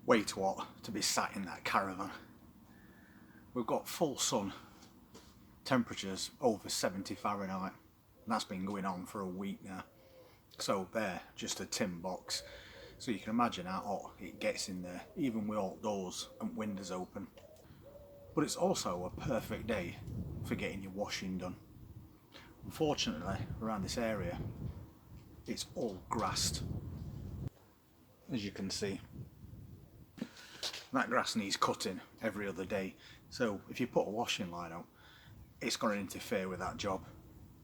way too hot to be sat in that caravan. We've got full sun, temperatures over 70 Fahrenheit, and that's been going on for a week now. So they're just a tin box, so you can imagine how hot it gets in there, even with all doors and windows open. But it's also a perfect day for getting your washing done. Unfortunately, around this area, it's all grassed, as you can see. That grass needs cutting every other day, so if you put a washing line up, it's going to interfere with that job.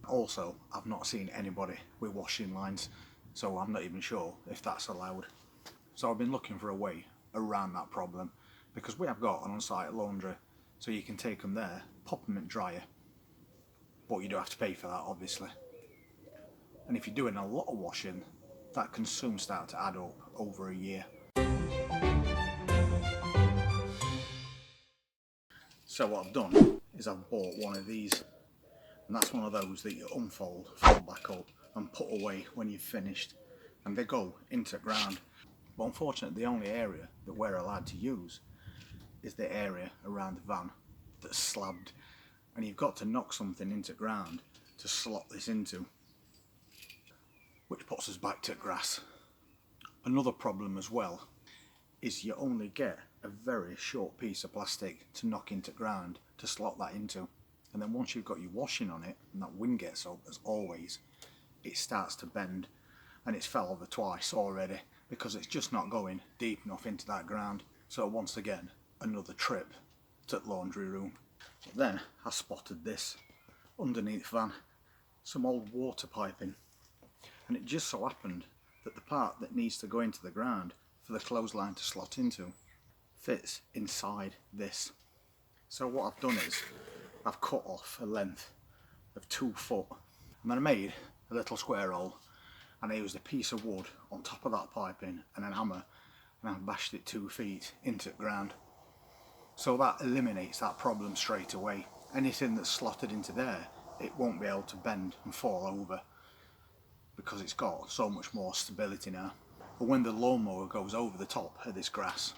Also, I've not seen anybody with washing lines, so I'm not even sure if that's allowed. So I've been looking for a way around that problem, because we have got an on-site laundry, so you can take them there, pop them in dryer, but you do have to pay for that obviously. And if you're doing a lot of washing, that can soon start to add up over a year. So what I've done is I've bought one of these, and that's one of those that you unfold, fold back up and put away when you've finished, and they go into the ground. But unfortunately the only area that we're allowed to use is the area around the van that's slabbed, and you've got to knock something into ground to slot this into, which puts us back to grass. Another problem as well is you only get a very short piece of plastic to knock into ground to slot that into, and then once you've got your washing on it and that wind gets up, as always, it starts to bend, and it's fell over twice already because it's just not going deep enough into that ground. So once again, another trip to the laundry room. But then I spotted this underneath the van, some old water piping, and it just so happened that the part that needs to go into the ground for the clothesline to slot into fits inside this. So what I've done is I've cut off a length of 2 foot, and then I made a little square hole, and I used a piece of wood on top of that piping and a hammer, and I bashed it 2 feet into the ground. So that eliminates that problem straight away. Anything that's slotted into there, it won't be able to bend and fall over, because it's got so much more stability now. But when the lawnmower goes over the top of this grass,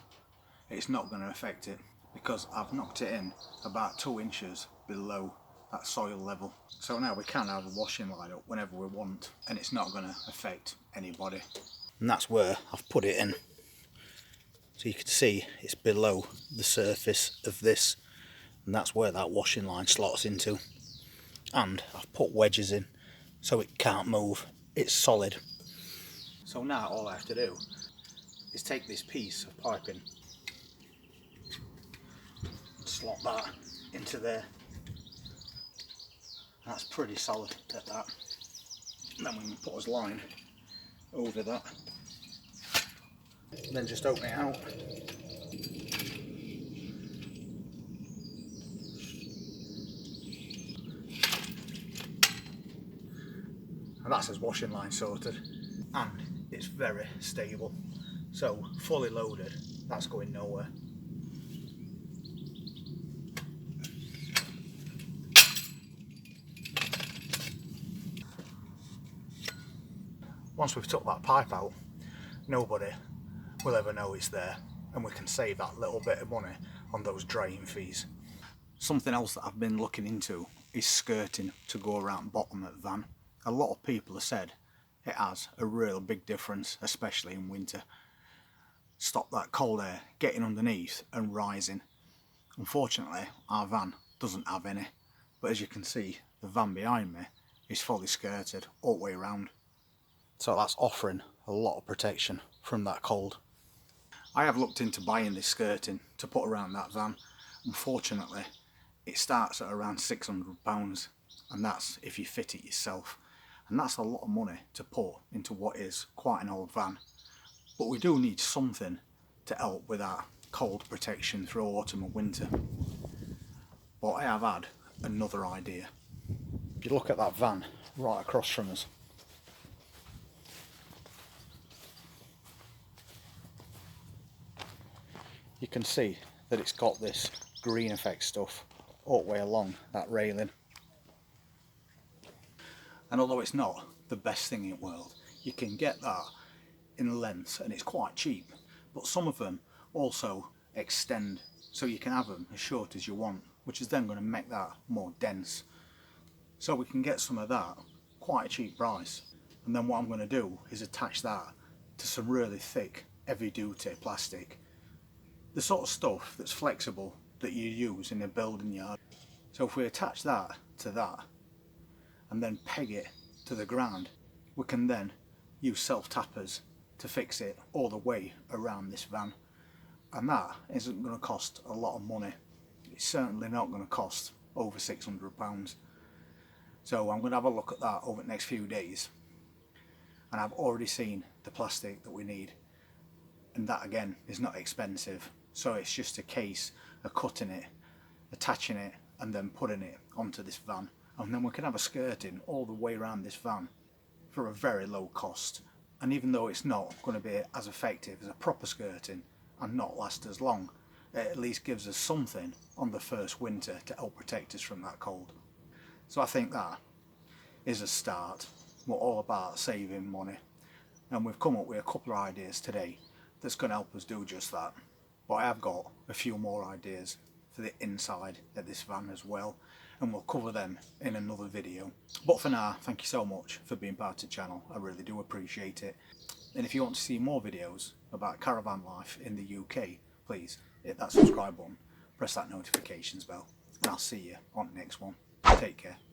it's not going to affect it, because I've knocked it in about 2 inches below that soil level. So now we can have a washing line up whenever we want, and it's not going to affect anybody. And that's where I've put it in. So you can see it's below the surface of this, and that's where that washing line slots into. And I've put wedges in so it can't move, it's solid. So now all I have to do is take this piece of piping and slot that into there. That's pretty solid at that. And then we can put his line over that, and then just open it out. And that's his washing line sorted, and it's very stable, so fully loaded, that's going nowhere. Once we've took that pipe out, nobody will ever know it's there, and we can save that little bit of money on those drying fees. Something else that I've been looking into is skirting to go around the bottom of the van. A lot of people have said it has a real big difference, especially in winter. Stop that cold air getting underneath and rising. Unfortunately, our van doesn't have any, but as you can see, the van behind me is fully skirted all the way around. So that's offering a lot of protection from that cold. I have looked into buying this skirting to put around that van. Unfortunately, it starts at around £600, and that's if you fit it yourself. And that's a lot of money to put into what is quite an old van. But we do need something to help with that cold protection through autumn and winter. But I have had another idea. If you look at that van right across from us, you can see that it's got this green effect stuff all the way along that railing. And although it's not the best thing in the world, you can get that in lengths and it's quite cheap. But some of them also extend, so you can have them as short as you want, which is then going to make that more dense. So we can get some of that quite a cheap price. And then what I'm going to do is attach that to some really thick heavy duty plastic, the sort of stuff that's flexible that you use in a building yard. So if we attach that to that and then peg it to the ground, we can then use self-tappers to fix it all the way around this van. And that isn't going to cost a lot of money. It's certainly not going to cost over £600. So I'm going to have a look at that over the next few days. And I've already seen the plastic that we need. And that again is not expensive. So it's just a case of cutting it, attaching it, and then putting it onto this van. And then we can have a skirting all the way around this van for a very low cost. And even though it's not going to be as effective as a proper skirting and not last as long, it at least gives us something on the first winter to help protect us from that cold. So I think that is a start. We're all about saving money, and we've come up with a couple of ideas today that's going to help us do just that. But I have got a few more ideas for the inside of this van as well, and we'll cover them in another video. But for now, thank you so much for being part of the channel. I really do appreciate it. And if you want to see more videos about caravan life in the UK, please hit that subscribe button, press that notifications bell, and I'll see you on the next one. Take care.